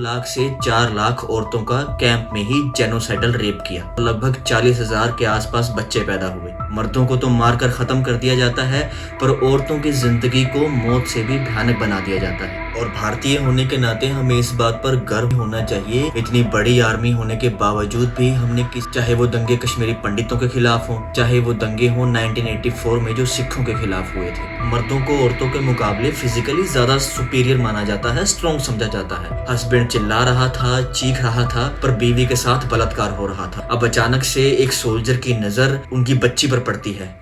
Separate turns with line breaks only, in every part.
लाख से 4 लाख औरतों का कैंप में ही जेनोसाइडल रेप किया। लगभग 40,000 के आसपास बच्चे पैदा हुए। मर्दों को तो मारकर खत्म कर दिया जाता है, पर औरतों की जिंदगी को मौत से भी भयानक बना दिया जाता है। और भारतीय होने के नाते हमें इस बात पर गर्व होना चाहिए, इतनी बड़ी आर्मी होने के बावजूद भी हमने चाहे वो दंगे कश्मीरी पंडितों के खिलाफ हो, चाहे वो दंगे हो 1984 में जो सिखों के खिलाफ हुए थे, मर्दों को औरतों के मुकाबले फिजिकली ज्यादा सुपीरियर माना जाता है, स्ट्रॉन्ग समझा जाता है। हस्बैंड चिल्ला रहा था, चीख रहा था, पर बीवी के साथ बलात्कार हो रहा था। अब अचानक से एक सोल्जर की नजर उनकी बच्ची पर पड़ती है।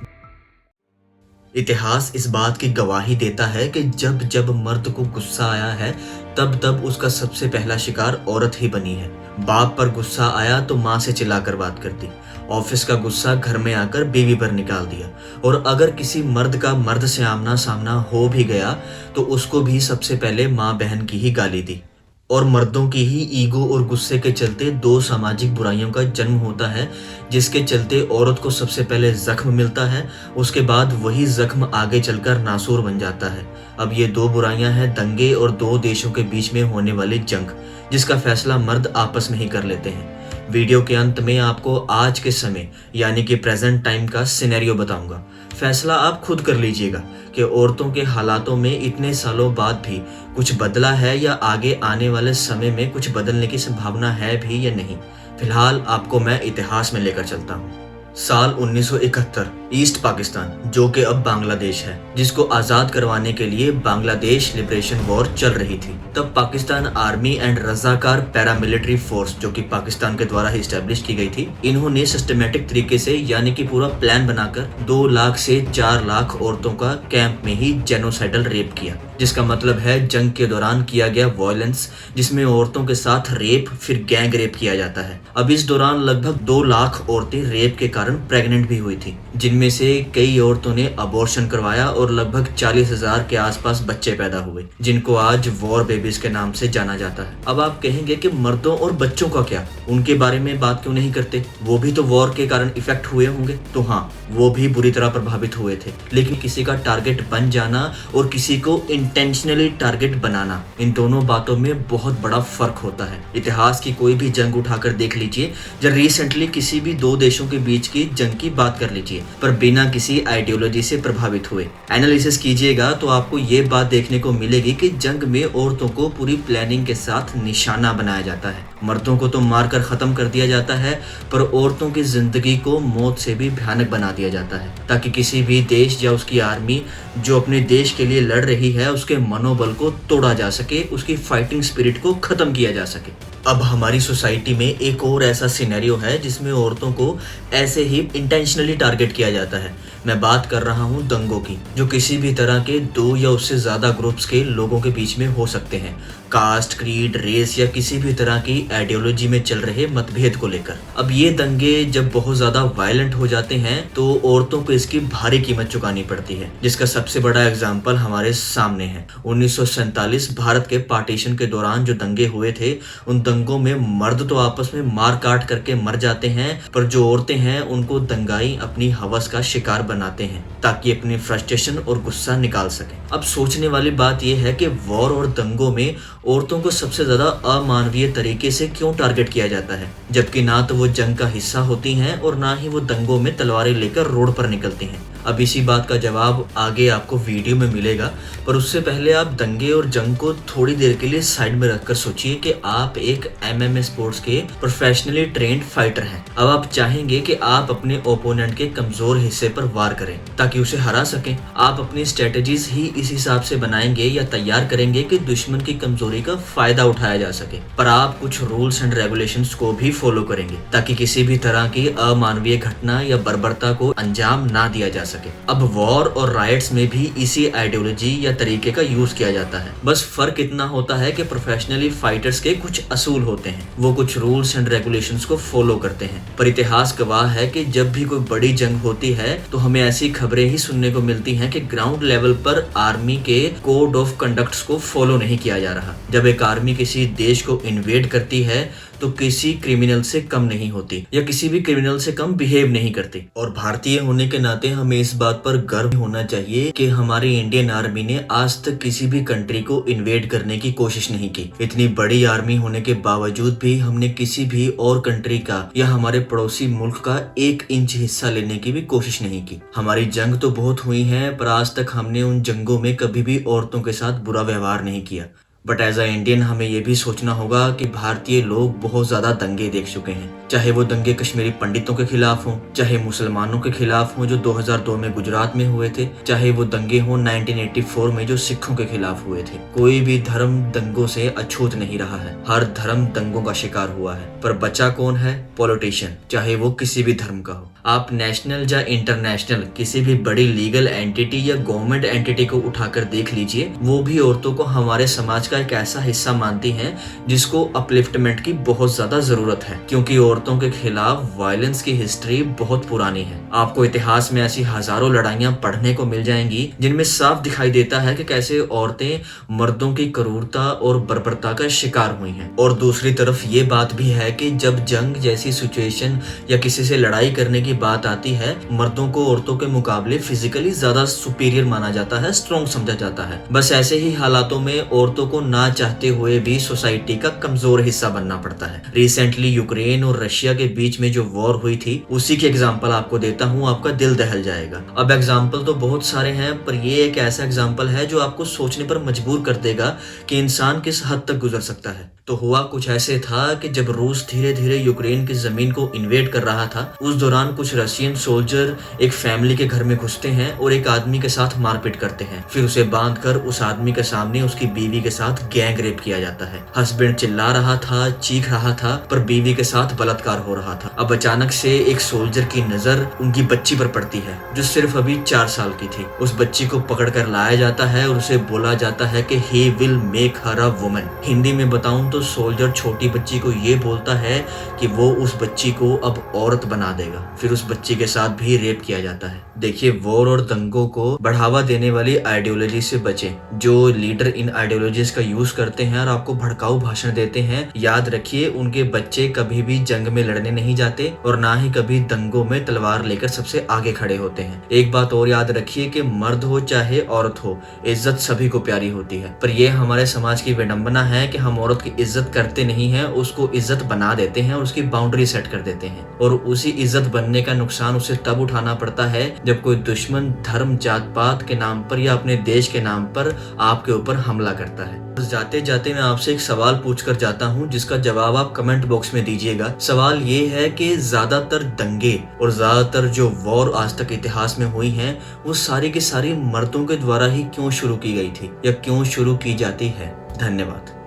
इतिहास इस बात की गवाही देता है कि जब जब मर्द को गुस्सा आया है, तब तब उसका सबसे पहला शिकार औरत ही बनी है। बाप पर गुस्सा आया तो माँ से चिल्लाकर बात कर दी, ऑफिस का गुस्सा घर में आकर बीवी पर निकाल दिया, और अगर किसी मर्द का मर्द से आमना सामना हो भी गया तो उसको भी सबसे पहले माँ बहन की ही गाली दी। और मर्दों की ही ईगो और गुस्से के चलते दो सामाजिक बुराइयों का जन्म होता है, जिसके चलते औरत को सबसे पहले जख्म मिलता है, उसके बाद वही जख्म आगे चलकर नासूर बन जाता है। अब ये दो बुराइयां हैं दंगे और दो देशों के बीच में होने वाली जंग, जिसका फैसला मर्द आपस में ही कर लेते हैं। वीडियो के अंत में आपको आज के समय यानी कि प्रेजेंट टाइम का सिनेरियो बताऊंगा। फैसला आप खुद कर लीजिएगा कि औरतों के हालातों में इतने सालों बाद भी कुछ बदला है या आगे आने वाले समय में कुछ बदलने की संभावना है भी या नहीं। फिलहाल आपको मैं इतिहास में लेकर चलता हूँ। साल 1971, ईस्ट पाकिस्तान, जो कि अब बांग्लादेश है, जिसको आजाद करवाने के लिए बांग्लादेश लिबरेशन वॉर चल रही थी। तब Pakistan army and Razakar paramilitary force, जो कि पाकिस्तान के द्वारा ही स्टैब्लिश की गई थी, इन्होंने सिस्टमेटिक तरीके से यानी कि पूरा प्लान बनाकर 2 लाख से 4 लाख औरतों का कैंप में ही जेनोसाइडल रेप किया, जिसका मतलब है जंग के दौरान किया गया वायलेंस, जिसमें औरतों के साथ रेप फिर गैंग रेप किया जाता है। अब इस दौरान लगभग 2 लाख औरतें रेप के कारण प्रेग्नेंट भी हुई थी, जिनमें से कई औरतों ने अबॉर्शन करवाया और लगभग 40,000 के आसपास बच्चे पैदा हुए, जिनको आज वॉर बेबीज के नाम से जाना जाता है। अब आप कहेंगे कि मर्दों और बच्चों का क्या, उनके बारे में बात क्यों नहीं करते, वो भी तो वॉर के कारण इफेक्ट हुए होंगे। तो हाँ, वो भी बुरी तरह प्रभावित हुए थे, लेकिन किसी का टारगेट बन जाना और किसी को इंटेंशनली टारगेट बनाना, इन दोनों बातों में बहुत बड़ा फर्क होता है। इतिहास की कोई भी जंग उठाकर देख लीजिए, या रिसेंटली किसी भी दो देशों के बीच की जंग की बात कर लीजिए, पर बिना किसी आइडियोलॉजी से प्रभावित हुए एनालिसिस कीजिएगा तो आपको ये बात देखने को मिलेगी कि जंग में औरतों को पूरी प्लानिंग के साथ निशाना बनाया जाता है। मर्दों को तो मारकर खत्म कर दिया जाता है, पर औरतों की जिंदगी को मौत से भी भयानक बना दिया जाता है, ताकि किसी भी देश या उसकी आर्मी जो अपने देश के लिए लड़ रही है उसके मनोबल को तोड़ा जा सके, उसकी फाइटिंग स्पिरिट को खत्म किया जा सके। अब हमारी सोसाइटी में एक और ऐसा सिनेरियो है जिसमें औरतों को ऐसे ही इंटेंशनली टारगेट किया जाता है। मैं बात कर रहा हूँ दंगों की, जो किसी भी तरह के 2 या उससे ज्यादा ग्रुप्स के लोगों के बीच में हो सकते हैं, कास्ट, क्रीड, रेस या किसी भी तरह की आइडियोलॉजी में चल रहे मतभेद को लेकर। अब ये दंगे जब बहुत ज्यादा वायलेंट हो जाते हैं तो औरतों को इसकी भारी कीमत चुकानी पड़ती है, जिसका सबसे बड़ा एग्जाम्पल हमारे सामने है। 1947 भारत के पार्टीशन के दौरान जो दंगे हुए थे, उन दंगों में मर्द तो आपस में मार काट करके मर जाते हैं, पर जो औरतें हैं उनको दंगाई अपनी हवस का शिकार बनाते हैं, ताकि अपनी फ्रस्ट्रेशन और गुस्सा निकाल सकें। अब सोचने वाली बात यह है कि वॉर और दंगों में औरतों को सबसे ज्यादा अमानवीय तरीके से क्यों टारगेट किया जाता है, जबकि ना तो वो जंग का हिस्सा होती हैं और ना ही वो दंगों में तलवारें लेकर रोड पर निकलती हैं। अब इसी बात का जवाब आगे आपको वीडियो में मिलेगा, पर उससे पहले आप दंगे और जंग को थोड़ी देर के लिए साइड में रखकर सोचिए कि आप एक MMA स्पोर्ट्स के प्रोफेशनली ट्रेंड फाइटर हैं। अब आप चाहेंगे कि आप अपने ओपोनेंट के कमजोर हिस्से पर वार करें ताकि उसे हरा सकें। आप अपनी स्ट्रेटेजीज ही इस हिसाब से बनाएंगे या तैयार करेंगे कि दुश्मन की कमजोरी का फायदा उठाया जा सके, पर आप कुछ रूल्स एंड रेगुलेशंस को भी फॉलो करेंगे ताकि किसी भी तरह की अमानवीय घटना या बर्बरता को अंजाम ना दिया जा सके। अब वॉर और राइट्स में भी इसी आइडियोलॉजी या तरीके का यूज किया जाता है, बस फर्क इतना होता है कि प्रोफेशनली फाइटर्स के कुछ असूल होते हैं, वो कुछ रूल्स एंड रेगुलेशंस को फॉलो करते हैं। पर इतिहास गवाह है कि जब भी कोई बड़ी जंग होती है तो हमें ऐसी खबरें ही सुनने को मिलती हैं कि ग्राउंड लेवल पर आर्मी के कोड ऑफ कंडक्ट्स को फॉलो नहीं किया जा रहा। जब एक आर्मी किसी देश को इन्वेड करती है तो किसी क्रिमिनल से कम नहीं होती या किसी भी क्रिमिनल से कम बिहेव नहीं करती। और भारतीय होने के नाते हमें इस बात पर गर्व होना चाहिए कि हमारी इंडियन आर्मी ने आज तक किसी भी कंट्री को इन्वेड करने की कोशिश नहीं की। इतनी बड़ी आर्मी होने के बावजूद भी हमने किसी भी और कंट्री का या हमारे पड़ोसी मुल्क का 1 इंच हिस्सा लेने की भी कोशिश नहीं की। हमारी जंग तो बहुत हुई है, पर आज तक हमने उन जंगों में कभी भी औरतों के साथ बुरा व्यवहार नहीं किया। बट एज अ इंडियन हमें यह भी सोचना होगा कि भारतीय लोग बहुत ज्यादा दंगे देख चुके हैं, चाहे वो दंगे कश्मीरी पंडितों के खिलाफ हों, चाहे मुसलमानों के खिलाफ हों जो 2002 में गुजरात में हुए थे, चाहे वो दंगे हों 1984 में जो सिखों के खिलाफ हुए थे। कोई भी धर्म दंगों से अछूत नहीं रहा है, हर धर्म दंगों का शिकार हुआ है। पर बचा कौन है? पॉलिटिशियन, चाहे वो किसी भी धर्म का हो। आप नेशनल या इंटरनेशनल किसी भी बड़ी लीगल एंटिटी या गवर्नमेंट एंटिटी को उठाकर देख लीजिए, वो भी औरतों को हमारे समाज का एक ऐसा हिस्सा मानती हैं जिसको अपलिफ्टमेंट की बहुत ज्यादा जरूरत है, क्योंकि औरतों के खिलाफ वायलेंस की हिस्ट्री बहुत पुरानी है। आपको इतिहास में ऐसी हजारों लड़ाइयां पढ़ने को मिल जाएंगी जिनमें साफ दिखाई देता है कि कैसे औरतें मर्दों की क्रूरता और बर्बरता का शिकार हुई हैं। और दूसरी तरफ ये बात भी है कि जब जंग जैसी सिचुएशन या किसी से लड़ाई करने की बात आती है, मर्दों को औरतों के मुकाबले फिजिकली ज्यादा सुपीरियर माना जाता है, स्ट्रॉन्ग समझा जाता है। बस ऐसे ही हालातों में औरतों को ना चाहते हुए भी सोसाइटी का कमजोर हिस्सा बनना पड़ता है। रिसेंटली यूक्रेन और रशिया के बीच में जो वॉर हुई थी, उसी की एग्जांपल आपको देता हूँ, आपका दिल दहल जाएगा। अब एग्जांपल तो बहुत सारे हैं, पर ये एक ऐसा एग्जांपल है जो आपको सोचने पर मजबूर कर देगा कि इंसान किस हद तक गुजर सकता है। तो हुआ कुछ ऐसे था कि जब रूस धीरे धीरे यूक्रेन की जमीन को इन्वेड कर रहा था, उस दौरान कुछ रशियन सोल्जर एक फैमिली के घर में घुसते हैं और एक आदमी के साथ मारपीट करते हैं। फिर उसे बांधकर उस आदमी के सामने उसकी बीवी के साथ गैंग रेप किया जाता है। हस्बैंड चिल्ला रहा था, चीख रहा था, पर बीवी के साथ बलात्कार हो रहा था। अब अचानक से एक सोल्जर की नजर उनकी बच्ची पर पड़ती है जो सिर्फ अभी 4 साल की थी। उस बच्ची को पकड़ कर लाया जाता है और उसे बोला जाता है कि he will make her a woman। Hindi में बताऊं तो सोल्जर छोटी बच्ची को ये बोलता है कि वो उस बच्ची को अब औरत बना देगा। फिर उस बच्ची के साथ भी रेप किया जाता है। देखिए, वॉर और दंगों को बढ़ावा देने वाली आइडियोलॉजी से बचें। जो लीडर इन आइडियोलॉजीज का यूज करते हैं और आपको भड़काऊ भाषण देते हैं, याद रखिए उनके बच्चे कभी भी जंग में लड़ने नहीं जाते और ना ही कभी दंगों में तलवार लेकर सबसे आगे खड़े होते हैं। एक बात और याद रखिए कि मर्द हो चाहे औरत हो, इज्जत सभी को प्यारी होती है। पर यह हमारे समाज की विडंबना है कि हम औरत की इज्जत करते नहीं हैं, उसको इज्जत बना देते हैं और उसकी बाउंड्री सेट कर देते हैं। और उसी इज्जत बनने का नुकसान उसे तब उठाना पड़ता है जब कोई दुश्मन धर्म जात पात के नाम पर या अपने देश के नाम पर आपके ऊपर हमला करता है। जाते जाते मैं आपसे एक सवाल पूछ कर जाता हूँ, जिसका जवाब आप कमेंट बॉक्स में दीजिएगा। सवाल ये है कि ज्यादातर दंगे और ज्यादातर जो वॉर आज तक इतिहास में हुई हैं, वो सारी की सारी मर्दों के द्वारा ही क्यों शुरू की गई थी या क्यों शुरू की जाती है? धन्यवाद।